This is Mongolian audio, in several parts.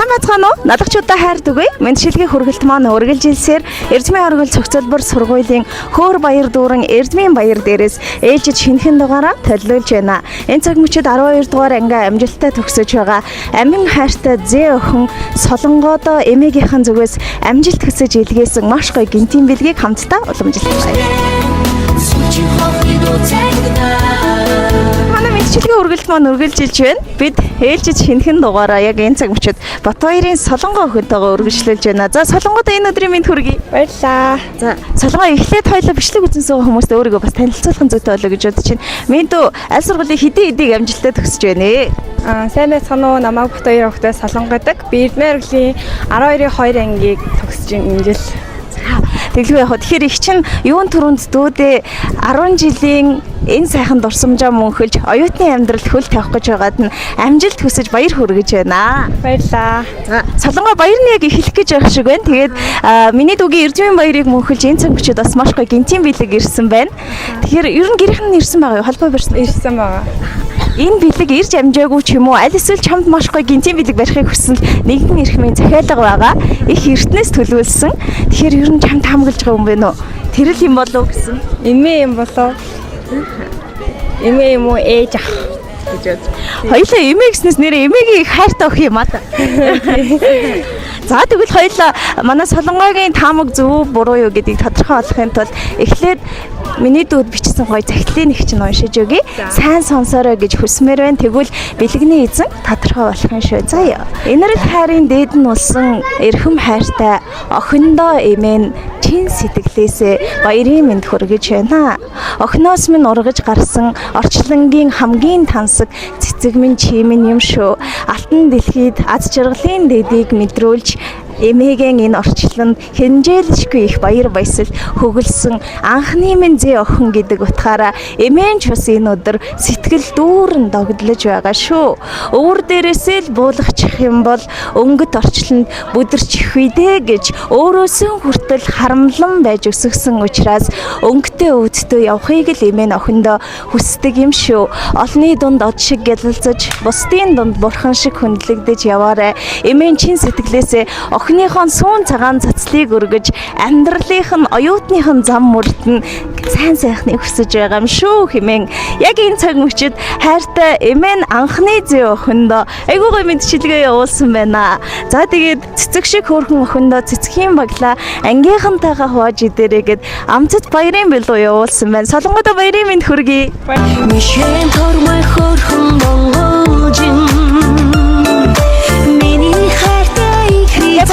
Сайн байцгаана уу? Налагчуудаа хайрт үгүй. Мэндшилгийн хүргэлт маань үргэлжилсээр Эрдмийн оргил цогцлбор сургуулийн Хөөр баяр дүүрэн Эрдмийн баяр дээрээс ээлжид шинэхэн дугаараа төлөвлөж байна. Энэ цаг мөчид 12 дугаар анги амжилттай төгсөж байгаа амин хайртай зээ охин Солонгодоо эмээгийнхэн зүгээс амжилт хүсэж илгээсэн маш гоё гинтийн бэлгийг хамтдаа уламжилсан. Манай мэндчилгийн үргэлт маань үргэлжилж байна. Бид ээлжид шинэхэн дугаараа яг энэ цаг мөчид Батбаярын Солонгоо охинтойгоо үргэлжлүүлж байна. За Солонгодоо энэ өдрийн мэнд хүргэе. Баярлалаа. За Солонгоо эхлээд хоёулаа бичлэг үзэн суугаа хүмүүст өөрийгөө бас танилцуулах зүйтэй болоо гэж бодож байна. Мэд аль сургуулийн хэдийг амжилттай төгсөж байна ээ. Сайн байцгаана уу? Намайг Батбаяр охтой Солонгоо гэдэг. Би Эрдмийн оргилийн 12-2 ангийг төгсөж энэ жил. Тэглгүй яг. Тэгэхээр их чинь юун түрүүнд дүүдээ 10 жилийн энэ сайхан дурсамжаа мөнхөлж оюутны амьдрал хөл тавих гэж байгаад нь амжилт хүсэж баяр хүргэж байна. Баярлалаа. За Солонгоо баярны яг эхлэх гэж байх шиг байна. Тэгээд миний дүүгийн Эрдмийн баярыг мөнхөлж энэ цаг мөчид бас маш гоё гинтийн бэлэг ирсэн байна. Тэгэхээр ер нь гэрийнхэн ирсэн байгаа юу? Холбоо барьсан Ирсэн байгаа. Энэ бэлэг ирж амжаагүй ч юм уу? Аль эсвэл чамд маш гоё гинтийн бэлэг барихыг хүссэн нэгэн эрх минь захиалга байгаа. Их эртнээс төлөвлөсөн. Тэгэхээр ер нь чамд хамгаалж байгаа юм бэ нөө? Тэрэл юм болов гэсэн. Эмээ юм болов. Эмээ юм уу ээж ах гэж бод. Хоёлаа эмээ гэснээс нэрээ эмээгийн их хайртай өх юм аа. За тэгвэл хоёлаа манай Солонгогийн таамаг зөв буруу юу гэдгийг тодорхой болгохын тулд эхлээд миний дүүд бичсэн гоё захидлын нэг чинь уншиж өгье. Сайн сонсоорой гэж хүсмээр байна. Тэгвэл бэлгэний эзэн тодорхой болох юм шүү. Заяа. Энэрл хайрын дээд нь улсан эрхэм хайртай охиндоо эмээн чин сэтгэлээсээ баярын мэнд хүргэж байна. Охиноос минь ургаж гарсан орчлонгийн хамгийн тансаг цэцэг минь чи минь юм шүү. Алтан дэлхийд аз жаргалын дэдийг мэдрүүлж эмээгийн энэ орчлонд хэмжээлшгүй их баяр баясгал хөглсөн анхны минь зээ охин гэдэг утгаараа эмээн ч бас энэ өдөр сэтгэл дүүрэн догдлож байгаа шүү. Өвөр дээрээсээ л буулгачих юм бол өнгөт орчлонд бүдэрчих үедээ гэж өөрөөсөө хүртэл харамлан байж өсгсөн учраас өнгөтэй өвдтөө явахыг л эмээн охиндоо хүсдэг юм шүү. Олны дунд од шиг гялалзаж, бусдын дунд бурхан шиг хөндлөгдөж яваарай. Эмээн чин сэтгэлээсээ охиныхон сүүн цагаан цацлыг өргөж амьдралынх нь оюутныхын зам мөрдөн сайн сайхныг хүсэж байгаа юм шүү хэмээн яг энэ цаг мөчид хайртай эмээн анхны зээ охиндоо айгуу гоё мэдчилгээ явуулсан байна. За тэгээд цэцэг шиг хөөрхөн охиндоо цэцгийн баглаа ангийнхантайгаа хувааж идэрэй гэд амцад баярын бэлдүү явуулсан байна. Солонгодоо баярын мэнд хүргэе. Мишэн тормой хөөрхөн монголжин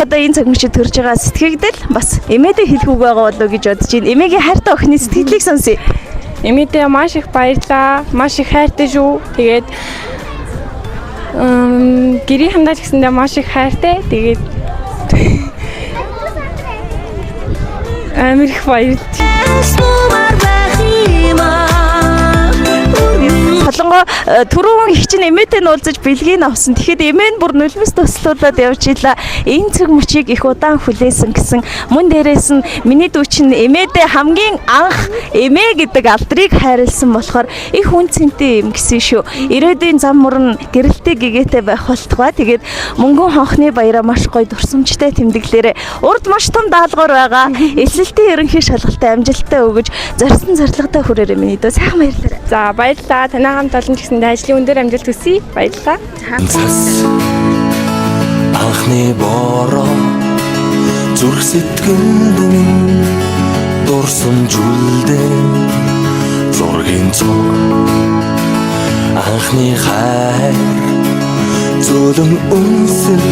Одоо энэ цаг мөчид төрж байгаа сэтгэгдэл бас эмээдээ хэлэх үг байгаа болоо гэж бодож байна. Эмээгийн хайртай охины сэтгэлийг сонсъё. Эмээдээ маш их баярлаа. Маш их хайртай шүү. Тэгээд гэрийнхэндээ ч гэсэндээ маш их хайртай. Тэгээд амар их баярлж. Солонгоо түрүүн их чинь эмээтэй нь уулзаж бэлгийг авсан. Тэгэхэд эмээ нь бүр нулимс төслүүлээд явж илаа. Энэ цаг мөчийг их удаан хүлээсэн гэсэн мөн дээрээс нь миний дүү чинь эмээдээ хамгийн анх эмээ гэдэг алдрыг хайрлсан болохоор их үн цэнтэй юм гэсэн шүү. Ирээдүйн зам мөрөн гэрэлтэй гэгээтэй байх болтугай. Тэгээд мөнгөн хонхны баяраа маш гоё дурсамжтай тэмдэглээрээ урд маш том даалгавар байгаа. Эсэлтийн ерөнхий шалгалтад амжилттай өгөж зорьсон зорилготой хүрээрээ миний дүү сайхан баярлалаа. За баярлалаа. Танай хамт олон ч гэсэндээ ажлын өндөр амжилт хүсье. Баярлалаа. Анхны бороо зүрх сэтгэлд минь дурсан жүлдээ зургийн цог анхны хайр зөөлөн үнсэн